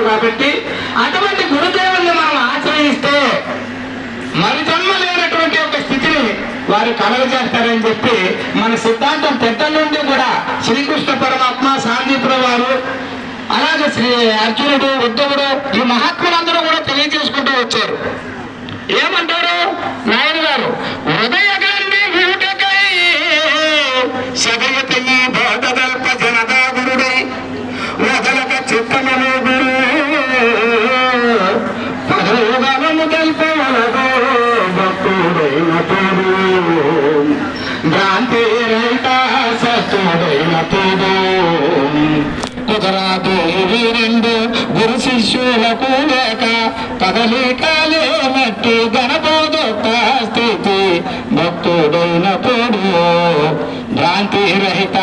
ఉంటారు. కాబట్టి అటువంటి గురుదేవుల్ని మనం ఆశ్రయిస్తే మరి జన్మ లేనటువంటి ఒక స్థితిని వారు కలగజేస్తారని చెప్పి మన సిద్ధాంతం పెద్దల నుండి కూడా శ్రీకృష్ణ పరమాత్మ, సాందీపుల వారు, అలాగే శ్రీ అర్జునుడు, ఉద్ధవుడు, ఈ మహాత్ములందరూ కూడా తెలియజేసుకుంటూ వచ్చారు. ఏమంటారు నాయన గారు? హృదయగాన్ని వీటకై సదయతయి బోధదల్ప జనదా గురుడై వదలక చిత్తమను గురు పదోగలము తెల్పవలదో భక్తుడైన తోడు భ్రాంతి రైత సత్తుడైన తోడు కుదరాదు ఇవి రెండు గురు శిష్యులకు లేక కదలికలే మట్టి గణపోదొక్క స్థితి భక్తుడైన తోడు భ్రాంతి రహిత